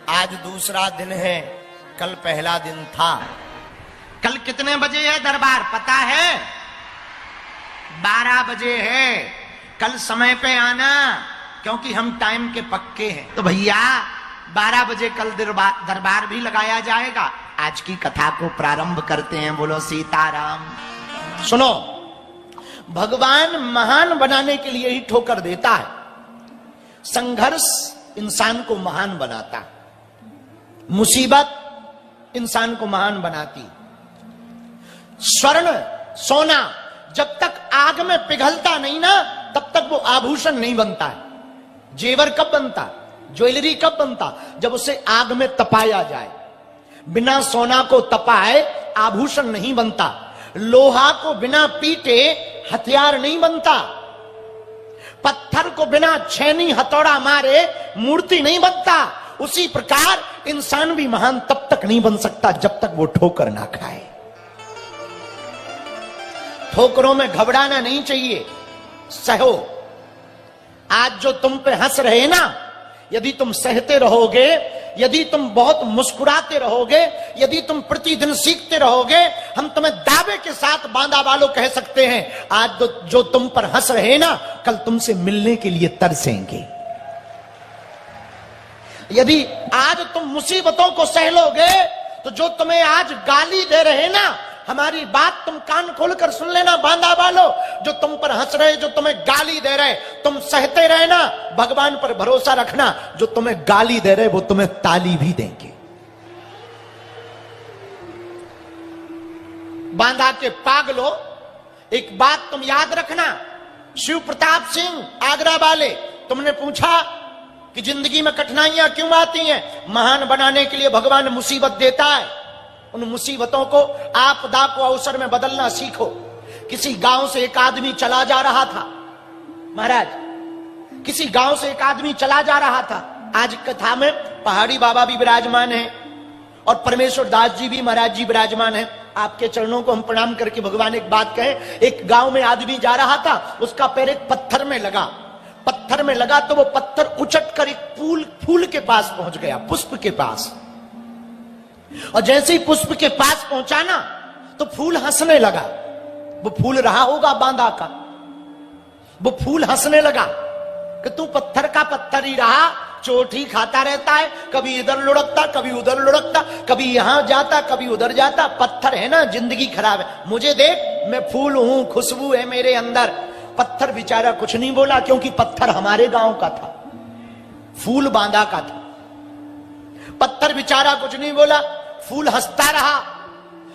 आज दूसरा दिन है, कल पहला दिन था। कल कितने बजे है दरबार पता है? 12 बजे है। कल समय पे आना, क्योंकि हम टाइम के पक्के हैं। तो भैया 12 बजे कल दरबार भी लगाया जाएगा। आज की कथा को प्रारंभ करते हैं। बोलो सीताराम। सुनो, भगवान महान बनाने के लिए ही ठोकर देता है। संघर्ष इंसान को महान बनाता है, मुसीबत इंसान को महान बनाती। स्वर्ण सोना जब तक आग में पिघलता नहीं ना, तब तक वो आभूषण नहीं बनता है। जेवर कब बनता, ज्वेलरी कब बनता? जब उसे आग में तपाया जाए। बिना सोना को तपाए आभूषण नहीं बनता। लोहा को बिना पीटे हथियार नहीं बनता। पत्थर को बिना छेनी हथौड़ा मारे मूर्ति नहीं बनता। उसी प्रकार इंसान भी महान तब तक नहीं बन सकता जब तक वो ठोकर ना खाए। ठोकरों में घबराना नहीं चाहिए, सहो। आज जो तुम पे हंस रहे ना, यदि तुम सहते रहोगे, यदि तुम बहुत मुस्कुराते रहोगे, यदि तुम प्रतिदिन सीखते रहोगे, हम तुम्हें दावे के साथ बांदा वालों कह सकते हैं, आज जो तुम पर हंस रहे ना, कल तुमसे मिलने के लिए तरसेंगे। यदि आज तुम मुसीबतों को सह लोगे, तो जो तुम्हें आज गाली दे रहे ना, हमारी बात तुम कान खोलकर सुन लेना बांदा वालों, जो तुम पर हंस रहे, जो तुम्हें गाली दे रहे, तुम सहते रहना, भगवान पर भरोसा रखना। जो तुम्हें गाली दे रहे वो तुम्हें ताली भी देंगे। बांदा के पागलों, एक बात तुम याद रखना। शिव प्रताप सिंह आगरा वाले, तुमने पूछा कि जिंदगी में कठिनाइयां क्यों आती हैं? महान बनाने के लिए भगवान मुसीबत देता है। उन मुसीबतों को, आपदा को अवसर में बदलना सीखो। किसी गांव से एक आदमी चला जा रहा था। महाराज, किसी गांव से एक आदमी चला जा रहा था। आज कथा में पहाड़ी बाबा भी विराजमान है और परमेश्वर दास जी भी महाराज जी विराजमान है। आपके चरणों को हम प्रणाम करके भगवान एक बात कहें। एक गांव में आदमी जा रहा था, उसका पैर एक पत्थर में लगा। पत्थर में लगा तो वो पत्थर उछट कर एक फूल के पास पहुंच गया, पुष्प के पास। और जैसे ही पुष्प के पास पहुंचा ना, तो फूल हंसने लगा। वो फूल रहा होगा बांदा का, वो फूल हंसने लगा कि तू पत्थर का पत्थर ही रहा, चोट ही खाता रहता है, कभी इधर लुढ़कता, कभी उधर लुढ़कता, कभी यहां जाता, कभी उधर जाता। पत्थर है ना, जिंदगी खराब है। मुझे देख, मैं फूल हूं, खुशबू है मेरे अंदर। पत्थर बेचारा कुछ नहीं बोला, क्योंकि पत्थर हमारे गांव का था, फूल बांदा का था। पत्थर बेचारा कुछ नहीं बोला, फूल हंसता रहा।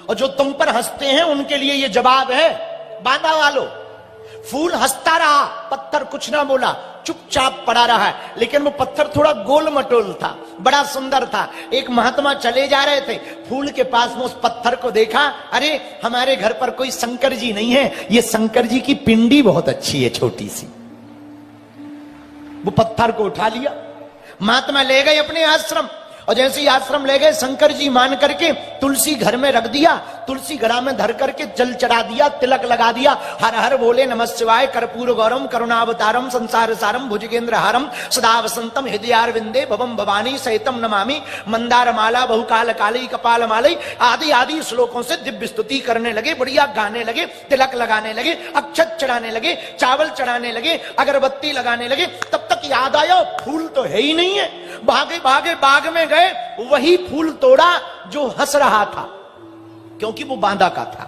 और जो तुम पर हंसते हैं उनके लिए ये जवाब है, बांदा वालों। फूल हंसता रहा, पत्थर कुछ ना बोला, चुपचाप पड़ा रहा है। लेकिन वो पत्थर थोड़ा गोल मटोल था, बड़ा सुंदर था। एक महात्मा चले जा रहे थे, फूल के पास में उस पत्थर को देखा। अरे, हमारे घर पर कोई शंकर जी नहीं है, ये शंकर जी की पिंडी बहुत अच्छी है, छोटी सी। वो पत्थर को उठा लिया, महात्मा ले गए अपने आश्रम। और जैसे ही आश्रम ले गए, शंकर जी मान करके तुलसी घर में रख दिया। तुलसी घड़ा में धर करके जल चढ़ा दिया, तिलक लगा दिया। हर हर बोले नमः शिवाय, कर्पूर गौरम करुणावतारम संसार सारम भुजगेंद्र हारम सदा वसंतम हृदयारविंदे भवम भवानी सहितम नमामि। मंदार माला बहुकाल काली कपाल मालई आदि आदि श्लोकों से दिव्य स्तुति करने लगे, बढ़िया गाने लगे, तिलक लगाने लगे, अक्षत चढ़ाने लगे, चावल चढ़ाने लगे, अगरबत्ती लगाने लगे। तब तक याद आया, फूल तो है ही नहीं है। भागे भागे बाग में गए, वही फूल तोड़ा जो हंस रहा था, क्योंकि वो बांदा का था।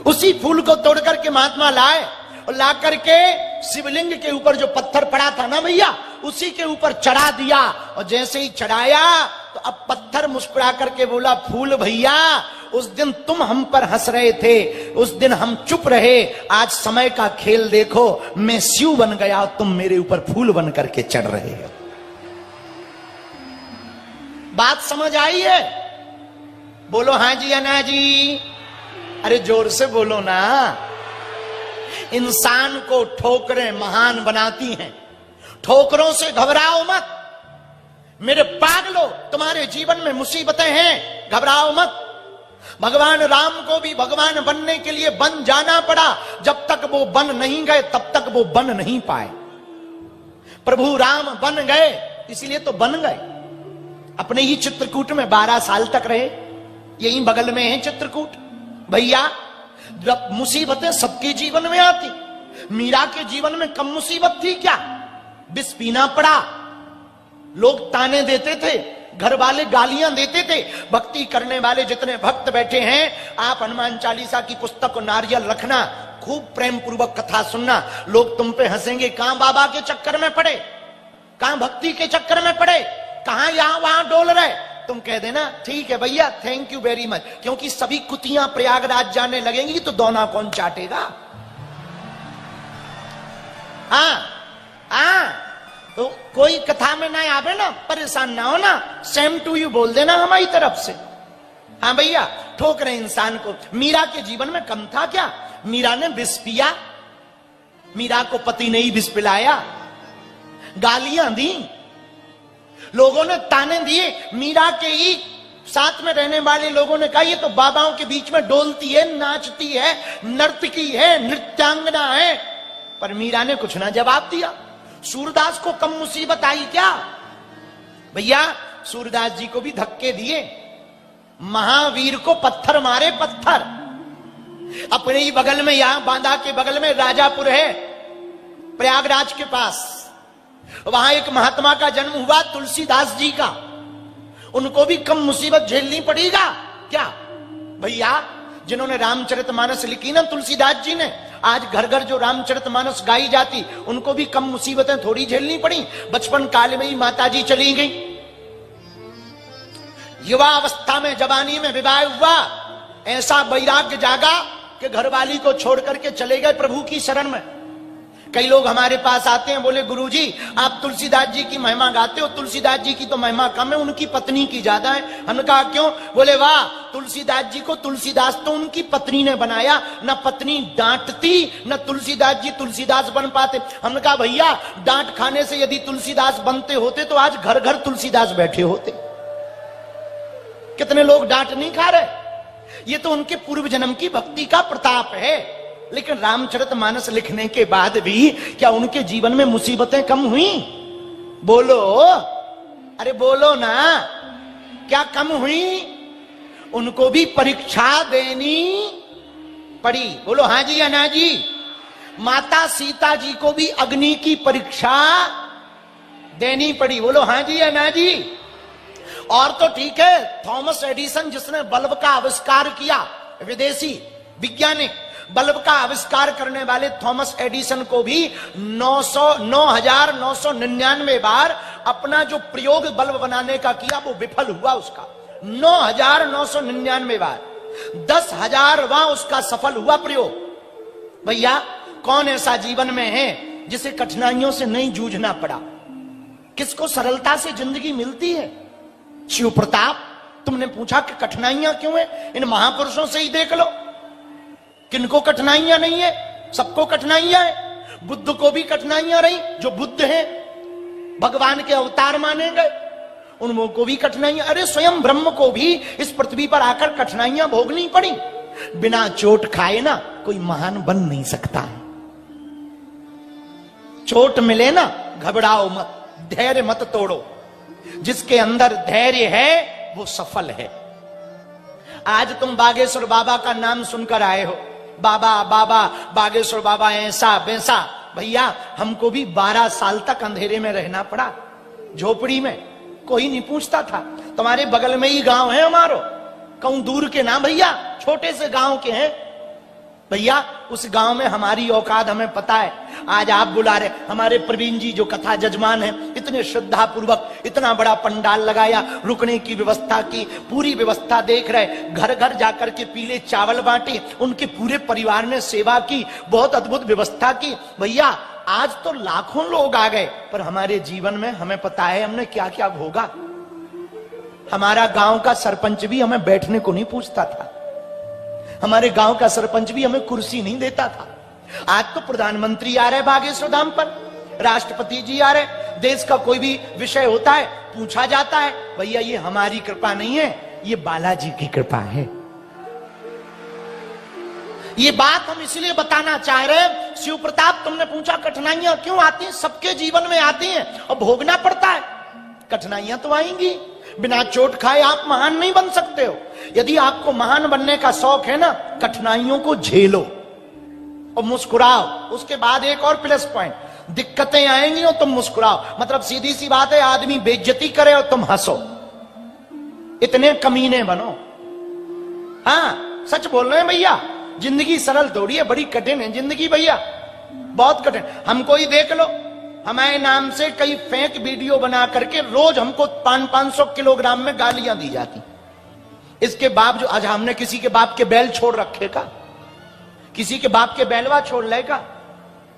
उसी फूल को तोड़ करके महात्मा लाए और ला करके शिवलिंग के ऊपर जो पत्थर पड़ा था ना भैया, उसी के ऊपर चढ़ा दिया। और जैसे ही चढ़ाया, तो अब पत्थर मुस्कुरा करके बोला, फूल भैया, उस दिन तुम हम पर हंस रहे थे, उस दिन हम चुप रहे। आज समय का खेल देखो, मैं शिव बन गया और तुम मेरे ऊपर फूल बन करके चढ़ रहे हो। बात समझ आई है? बोलो हाँ जी या ना जी। अरे जोर से बोलो ना। इंसान को ठोकरें महान बनाती हैं। ठोकरों से घबराओ मत मेरे पागलों। तुम्हारे जीवन में मुसीबतें हैं, घबराओ मत। भगवान राम को भी भगवान बनने के लिए बन जाना पड़ा। जब तक वो बन नहीं गए तब तक वो बन नहीं पाए। प्रभु राम बन गए, इसलिए तो बन गए। अपने ही चित्रकूट में 12 साल तक रहे, यही बगल में है चित्रकूट। भैया जब मुसीबतें सबके जीवन में आती, मीरा के जीवन में कम मुसीबत थी क्या? विष पीना पड़ा, लोग ताने देते थे, घर वाले गालियां देते थे। भक्ति करने वाले जितने भक्त बैठे हैं, आप हनुमान चालीसा की पुस्तक को नारियल रखना, खूब प्रेम पूर्वक कथा सुनना, लोग तुम पे हंसेंगे। कहां बाबा के चक्कर में पड़े, कहां भक्ति के चक्कर में पड़े, कहां यहां वहां डोल रहे। तुम कह देना ठीक है भैया, थैंक यू वेरी मच, क्योंकि सभी कुतियां प्रयागराज जाने लगेंगी तो दोना कौन चाटेगा। हाँ, तो कोई कथा में ना आवे ना, परेशान ना हो ना, सेम टू यू बोल देना हमारी तरफ से। हाँ भैया, ठोक रहे इंसान को। मीरा के जीवन में कम था क्या? मीरा ने विष पिया, मीरा को पति ने ही विष पिलाया, गालियां दी, लोगों ने ताने दिए। मीरा के ही साथ में रहने वाले लोगों ने कहा ये तो बाबाओं के बीच में डोलती है, नाचती है, नर्तकी है, नृत्यांगना है। पर मीरा ने कुछ ना जवाब दिया। सूरदास को कम मुसीबत आई क्या? भैया सूरदास जी को भी धक्के दिए, महावीर को पत्थर मारे, पत्थर। अपने ही बगल में, यहां बांदा के बगल में राजापुर है, प्रयागराज के पास, वहां एक महात्मा का जन्म हुआ, तुलसीदास जी का। उनको भी कम मुसीबत झेलनी पड़ेगा क्या? भैया जिन्होंने रामचरितमानस लिखी ना तुलसीदास जी ने, आज घर घर जो रामचरितमानस गाई जाती, उनको भी कम मुसीबतें थोड़ी झेलनी पड़ी। बचपन काल में ही माताजी चली गई, युवा अवस्था में, जवानी में विवाह हुआ, ऐसा वैराग्य जागा कि घरवाली को छोड़ करके चले गए प्रभु की शरण में। कई लोग हमारे पास आते हैं, बोले गुरुजी आप तुलसीदास जी की महिमा गाते हो, तुलसीदास जी की तो महिमा कम है, उनकी पत्नी की ज्यादा है। हमने कहा क्यों? बोले वाह, तुलसीदास जी को तुलसीदास तो उनकी पत्नी ने बनाया, न पत्नी डांटती न तुलसीदास जी तुलसीदास बन पाते। हमने कहा भैया डांट खाने से यदि तुलसीदास बनते होते तो आज घर घर तुलसीदास बैठे होते। कितने लोग डांट नहीं खा रहे, ये तो उनके पूर्व जन्म की भक्ति का प्रताप है। लेकिन रामचरितमानस लिखने के बाद भी क्या उनके जीवन में मुसीबतें कम हुई? बोलो, अरे बोलो ना, क्या कम हुई? उनको भी परीक्षा देनी पड़ी। बोलो हाँ जी या ना जी। माता सीता जी को भी अग्नि की परीक्षा देनी पड़ी। बोलो हाँ जी या ना जी। और तो ठीक है, थॉमस एडिसन जिसने बल्ब का आविष्कार किया, विदेशी वैज्ञानिक, बल्ब का आविष्कार करने वाले थॉमस एडिसन को भी 9,999 बार अपना जो प्रयोग बल्ब बनाने का किया वो विफल हुआ उसका। 9,999 बार, 10,000वां उसका सफल हुआ प्रयोग। भैया कौन ऐसा जीवन में है जिसे कठिनाइयों से नहीं जूझना पड़ा? किसको सरलता से जिंदगी मिलती है? शिव प्रताप, तुमने पूछा कि कठिनाइयां क्यों है? इन महापुरुषों से ही देख लो, किनको कठिनाइयां नहीं है? सबको कठिनाइयां है। बुद्ध को भी कठिनाइयां रही, जो बुद्ध हैं, भगवान के अवतार माने गए, उनको को भी कठिनाइयां। अरे स्वयं ब्रह्म को भी इस पृथ्वी पर आकर कठिनाइयां भोगनी पड़ी। बिना चोट खाए ना कोई महान बन नहीं सकता है। चोट मिले ना घबराओ मत, धैर्य मत तोड़ो। जिसके अंदर धैर्य है वो सफल है। आज तुम बागेश्वर बाबा का नाम सुनकर आए हो, बाबा बाबा बागेश्वर बाबा ऐसा वैसा। भैया हमको भी 12 साल तक अंधेरे में रहना पड़ा, झोपड़ी में, कोई नहीं पूछता था। तुम्हारे बगल में ही गांव है हमारो, कहूं दूर के ना भैया, छोटे से गांव के हैं। भैया उस गांव में हमारी औकात हमें पता है। आज आप बुला रहे, हमारे प्रवीण जी जो कथा जजमान है, इतने श्रद्धा पूर्वक इतना बड़ा पंडाल लगाया, रुकने की व्यवस्था की, पूरी व्यवस्था देख रहे, घर घर जाकर के पीले चावल बांटे, उनके पूरे परिवार ने सेवा की, बहुत अद्भुत व्यवस्था की। भैया आज तो लाखों लोग आ गए, पर हमारे जीवन में हमें पता है हमने क्या क्या भोगा। हमारा गांव का सरपंच भी हमें बैठने को नहीं पूछता था, हमारे गांव का सरपंच भी हमें कुर्सी नहीं देता था। आज तो प्रधानमंत्री आ रहे बागेश्वर धाम पर, राष्ट्रपति जी आ रहे, देश का कोई भी विषय होता है पूछा जाता है। भैया ये हमारी कृपा नहीं है, ये बालाजी की कृपा है। ये बात हम इसलिए बताना चाह रहे हैं। शिव प्रताप, तुमने पूछा कठिनाइयां क्यों आती हैं? सबके जीवन में आती हैं और भोगना पड़ता है। कठिनाइयां तो आएंगी, बिना चोट खाए आप महान नहीं बन सकते हो। यदि आपको महान बनने का शौक है ना, कठिनाइयों को झेलो और मुस्कुराओ। उसके बाद एक और प्लस पॉइंट, दिक्कतें आएंगी और तुम मुस्कुराओ। मतलब सीधी सी बात है, आदमी बेइज्जती करे और तुम हंसो, इतने कमीने बनो। हाँ सच बोल रहे हैं भैया, जिंदगी सरल थोड़ी है, बड़ी कठिन है जिंदगी भैया, बहुत कठिन। हमको ही देख लो, हमारे नाम से कई फेक वीडियो बना करके रोज हमको 500 किलोग्राम में गालियां दी जाती। इसके बावजूद आज हमने किसी के बाप के बैल छोड़ रखे का? किसी के बाप के बैलवा छोड़ लेगा?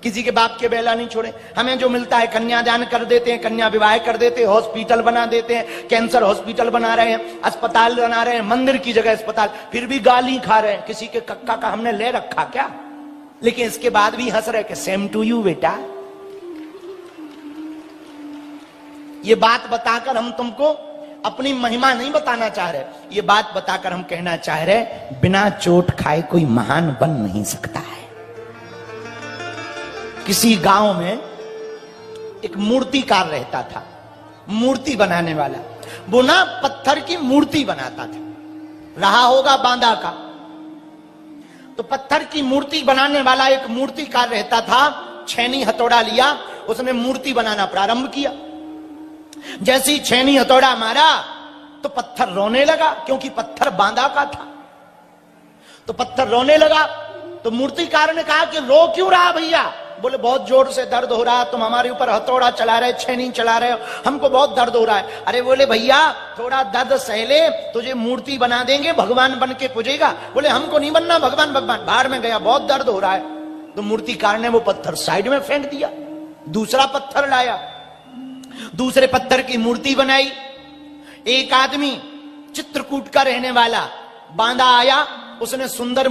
किसी के बाप के बैला नहीं छोड़े। हमें जो मिलता है कन्यादान कर देते हैं, कन्या विवाह कर देते हैं, हॉस्पिटल बना देते हैं, कैंसर हॉस्पिटल बना रहे हैं, अस्पताल बना रहे हैं, मंदिर की जगह अस्पताल, फिर भी गाली खा रहे हैं। किसी के कक्का का हमने ले रखा क्या? लेकिन इसके बाद भी हंस रहे कि सेम टू यू बेटा। ये बात बताकर हम तुमको अपनी महिमा नहीं बताना चाह रहे, ये बात बताकर हम कहना चाह रहे, बिना चोट खाए कोई महान बन नहीं सकता है। किसी गांव में एक मूर्तिकार रहता था, मूर्ति बनाने वाला। वो ना पत्थर की मूर्ति बनाता था, रहा होगा बांदा का। तो पत्थर की मूर्ति बनाने वाला एक मूर्तिकार रहता था, छेनी हथौड़ा लिया, उसने मूर्ति बनाना प्रारंभ किया। जैसे ही छेनी हथौड़ा मारा तो पत्थर रोने लगा, क्योंकि पत्थर बांदा का था। तो पत्थर रोने लगा तो मूर्तिकार ने कहा कि रो क्यों रहा भैया? बोले बहुत जोर से दर्द हो रहा, तुम हमारे ऊपर हथौड़ा चला रहे, छेनी चला रहे हो, हमको बहुत दर्द हो रहा है। अरे बोले भैया थोड़ा दर्द सहले, तुझे मूर्ति बना देंगे, भगवान बन के पूजेगा। बोले हमको नहीं बनना भगवान, भगवान बाहर में गया, बहुत दर्द हो रहा है। तो मूर्तिकार ने वो पत्थर साइड में फेंक दिया, दूसरा पत्थर लाया, दूसरे पत्थर की मूर्ति बनाई। एक आदमी चित्रकूट का रहने वाला बांदा आया, उसने सुंदर